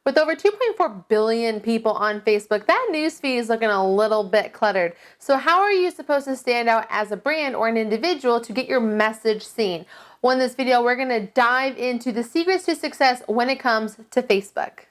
With over 2.4 billion people on Facebook, that newsfeed is looking a little bit cluttered. So how are you supposed to stand out as a brand or an individual to get your message seen? Well, in this video, we're going to dive into the secrets to success when it comes to Facebook.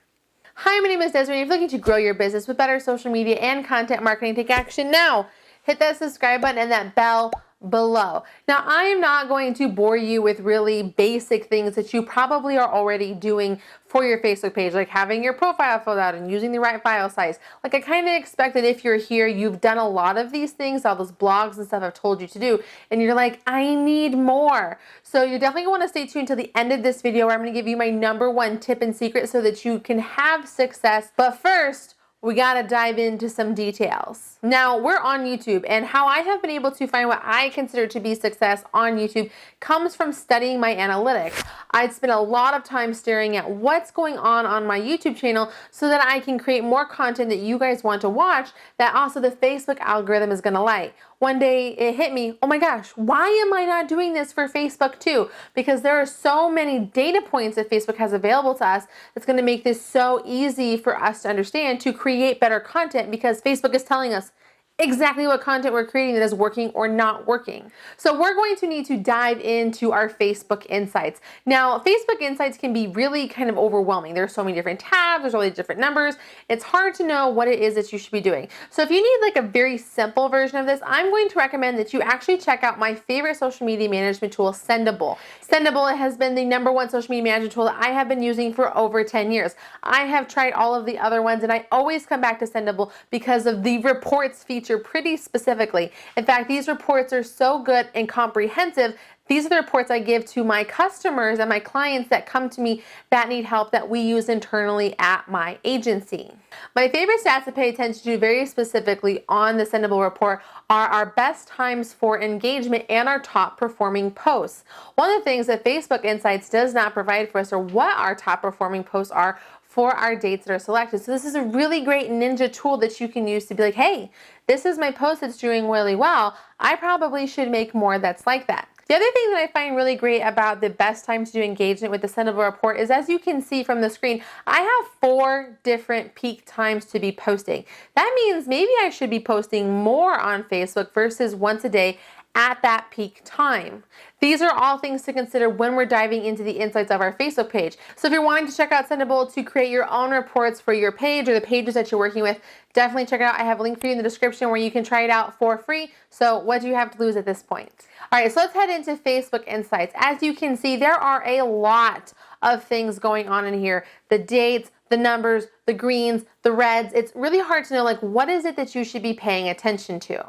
Hi, my name is Desiree. If you're looking to grow your business with better social media and content marketing, take action now. Hit that subscribe button and that bell below. Now, I am not going to bore you with really basic things that you probably are already doing for your Facebook page, like having your profile filled out and using the right file size. Like, I kind of expect that if you're here, you've done a lot of these things, all those blogs and stuff I've told you to do, and you're like, I need more. So you definitely want to stay tuned till the end of this video where I'm going to give you my #1 tip and secret so that you can have success. But first, we gotta dive into some details. Now, we're on YouTube, and how I have been able to find what I consider to be success on YouTube comes from studying my analytics. I'd spend a lot of time staring at what's going on my YouTube channel so that I can create more content that you guys want to watch that also the Facebook algorithm is gonna like. One day it hit me, oh my gosh, why am I not doing this for Facebook too? Because there are so many data points that Facebook has available to us that's going to make this so easy for us to understand to create better content, because Facebook is telling us exactly what content we're creating that is working or not working. So we're going to need to dive into our Facebook Insights. Now, Facebook Insights can be really kind of overwhelming. There's so many different tabs, there's all these different numbers. It's hard to know what it is that you should be doing. So if you need like a very simple version of this, I'm going to recommend that you actually check out my favorite social media management tool, Sendable. Sendable has been the #1 social media management tool that I have been using for over 10 years. I have tried all of the other ones, and I always come back to Sendable because of the reports feature pretty specifically. In fact, these reports are so good and comprehensive. These are the reports I give to my customers and my clients that come to me that need help that we use internally at my agency. My favorite stats to pay attention to very specifically on the Sendable report are our best times for engagement and our top performing posts. One of the things that Facebook Insights does not provide for us are what our top performing posts are for our dates that are selected. So this is a really great ninja tool that you can use to be like, hey, this is my post that's doing really well. I probably should make more that's like that. The other thing that I find really great about the best time to do engagement with the Sendable report is, as you can see from the screen, I have 4 different peak times to be posting. That means maybe I should be posting more on Facebook versus once a day at that peak time. These are all things to consider when we're diving into the insights of our Facebook page. So if you're wanting to check out Sendable to create your own reports for your page or the pages that you're working with, definitely check it out. I have a link for you in the description where you can try it out for free. So what do you have to lose at this point? All right, so let's head into Facebook Insights. As you can see, there are a lot of things going on in here. The dates, the numbers, the greens, the reds. It's really hard to know, like, what is it that you should be paying attention to?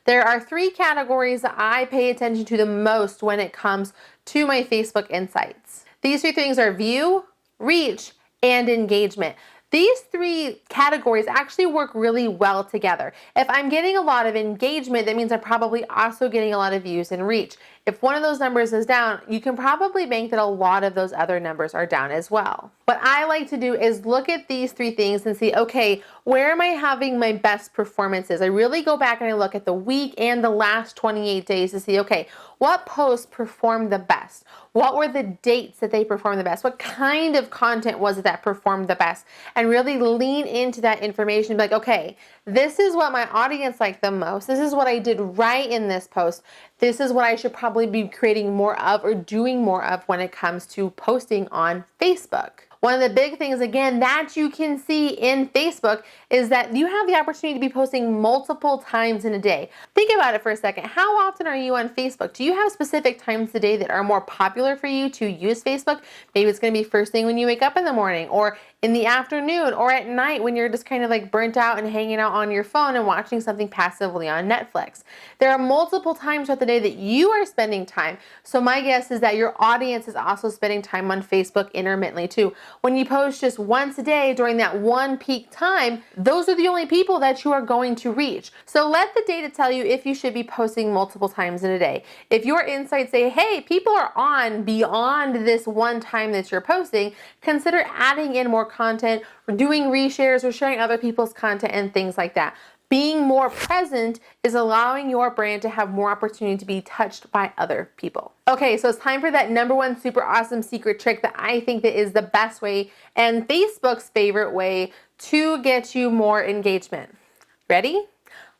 There are 3 categories that I pay attention to the most when it comes to my Facebook Insights. These 3 things are view, reach, and engagement. These 3 categories actually work really well together. If I'm getting a lot of engagement, that means I'm probably also getting a lot of views and reach. If one of those numbers is down, you can probably bank that a lot of those other numbers are down as well. What I like to do is look at these 3 things and see, okay, where am I having my best performances? I really go back and I look at the week and the last 28 days to see, okay, what posts performed the best? What were the dates that they performed the best? What kind of content was it that performed the best? And really lean into that information and be like, okay, this is what my audience liked the most. This is what I did right in this post. This is what I should probably be creating more of or doing more of when it comes to posting on Facebook. One of the big things, again, that you can see in Facebook is that you have the opportunity to be posting multiple times in a day. Think about it for a second. How often are you on Facebook? Do you have specific times a day that are more popular for you to use Facebook? Maybe it's going to be first thing when you wake up in the morning, or in the afternoon, or at night when you're just kind of like burnt out and hanging out on your phone and watching something passively on Netflix. There are multiple times throughout the day that you are spending time. So my guess is that your audience is also spending time on Facebook intermittently too. When you post just once a day during that one peak time, those are the only people that you are going to reach. So let the data tell you if you should be posting multiple times in a day. If your insights say, hey, people are on beyond this one time that you're posting, consider adding in more content, or doing reshares, or sharing other people's content and things like that. Being more present is allowing your brand to have more opportunity to be touched by other people. Okay, so it's time for that number one super awesome secret trick that I think that is the best way and Facebook's favorite way to get you more engagement. Ready?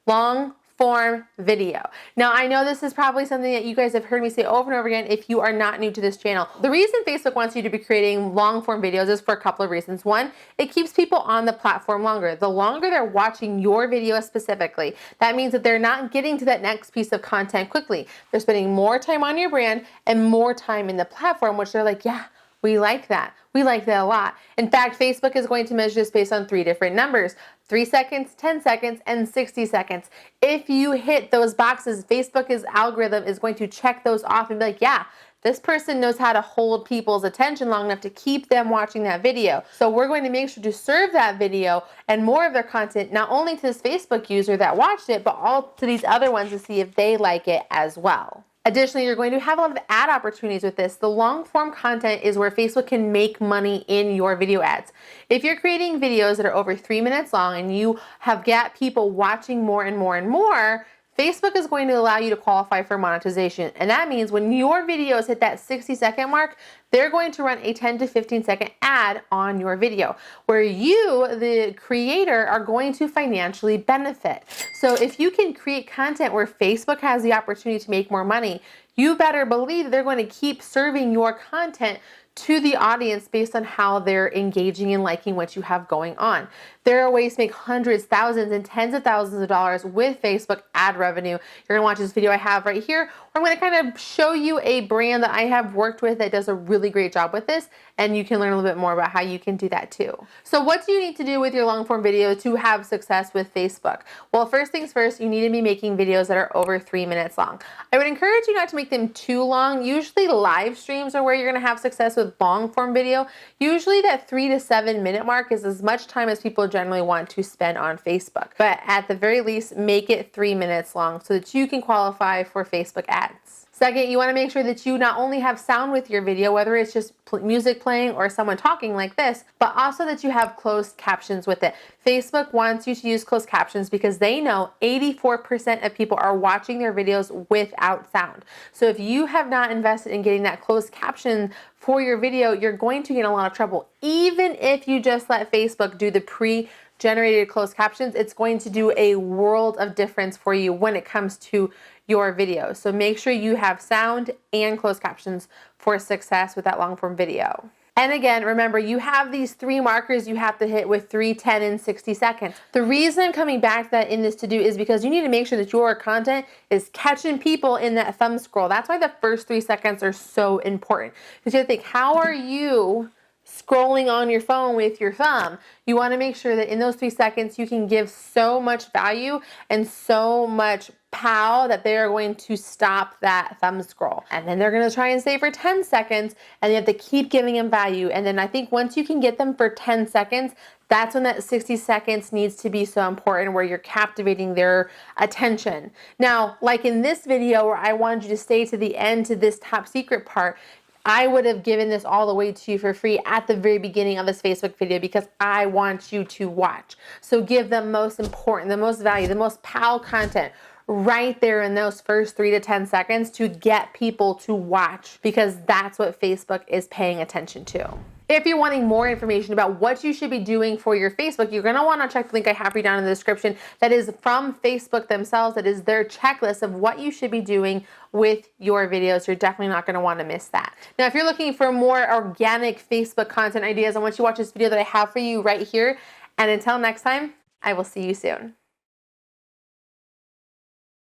Long form video. Now, I know this is probably something that you guys have heard me say over and over again if you are not new to this channel. The reason Facebook wants you to be creating long form videos is for a couple of reasons. One, it keeps people on the platform longer. The longer they're watching your video specifically, that means that they're not getting to that next piece of content quickly. They're spending more time on your brand and more time in the platform, which they're like, yeah, we like that. We like that a lot. In fact, Facebook is going to measure this based on 3 different numbers: 3 seconds, 10 seconds, and 60 seconds. If you hit those boxes, Facebook's algorithm is going to check those off and be like, yeah, this person knows how to hold people's attention long enough to keep them watching that video. So we're going to make sure to serve that video and more of their content, not only to this Facebook user that watched it, but all to these other ones to see if they like it as well. Additionally, you're going to have a lot of ad opportunities with this. The long form content is where Facebook can make money in your video ads. If you're creating videos that are over 3 minutes long and you have got people watching more and more and more, Facebook is going to allow you to qualify for monetization. And that means when your videos hit that 60-second mark, they're going to run a 10 to 15-second ad on your video where you, the creator, are going to financially benefit. So if you can create content where Facebook has the opportunity to make more money, you better believe that they're going to keep serving your content to the audience based on how they're engaging and liking what you have going on. There are ways to make hundreds, thousands, and tens of thousands of dollars with Facebook ad revenue. You're gonna watch this video I have right here, where I'm gonna kind of show you a brand that I have worked with that does a really great job with this, and you can learn a little bit more about how you can do that too. So what do you need to do with your long form video to have success with Facebook? Well, first things first, you need to be making videos that are over 3 minutes long. I would encourage you not to make them too long. Usually live streams are where you're gonna have success with long form video. Usually that 3 to 7 minute mark is as much time as people generally want to spend on Facebook. But at the very least, make it 3 minutes long so that you can qualify for Facebook ads. Second, you want to make sure that you not only have sound with your video, whether it's just music playing or someone talking like this, but also that you have closed captions with it. Facebook wants you to use closed captions because they know 84% of people are watching their videos without sound. So if you have not invested in getting that closed caption for your video, you're going to get in a lot of trouble. Even if you just let Facebook do the pre-generated closed captions, it's going to do a world of difference for you when it comes to your video. So make sure you have sound and closed captions for success with that long form video. And again, remember, you have these 3 markers you have to hit with 3, 10, and 60 seconds. The reason I'm coming back to that in this to-do is because you need to make sure that your content is catching people in that thumb scroll. That's why the first 3 seconds are so important. Because you have to think, how are you scrolling on your phone with your thumb? You want to make sure that in those 3 seconds you can give so much value and so much pow that they are going to stop that thumb scroll. And then they're going to try and stay for 10 seconds and you have to keep giving them value. And then I think once you can get them for 10 seconds, that's when that 60 seconds needs to be so important, where you're captivating their attention. Now, like in this video where I wanted you to stay to the end to this top secret part, I would have given this all the way to you for free at the very beginning of this Facebook video because I want you to watch. So give the most important, the most value, the most pow content right there in those first 3 to 10 seconds to get people to watch, because that's what Facebook is paying attention to. If you're wanting more information about what you should be doing for your Facebook, you're going to want to check the link I have for you down in the description. That is from Facebook themselves. That is their checklist of what you should be doing with your videos. You're definitely not going to want to miss that. Now, if you're looking for more organic Facebook content ideas, I want you to watch this video that I have for you right here. And until next time, I will see you soon.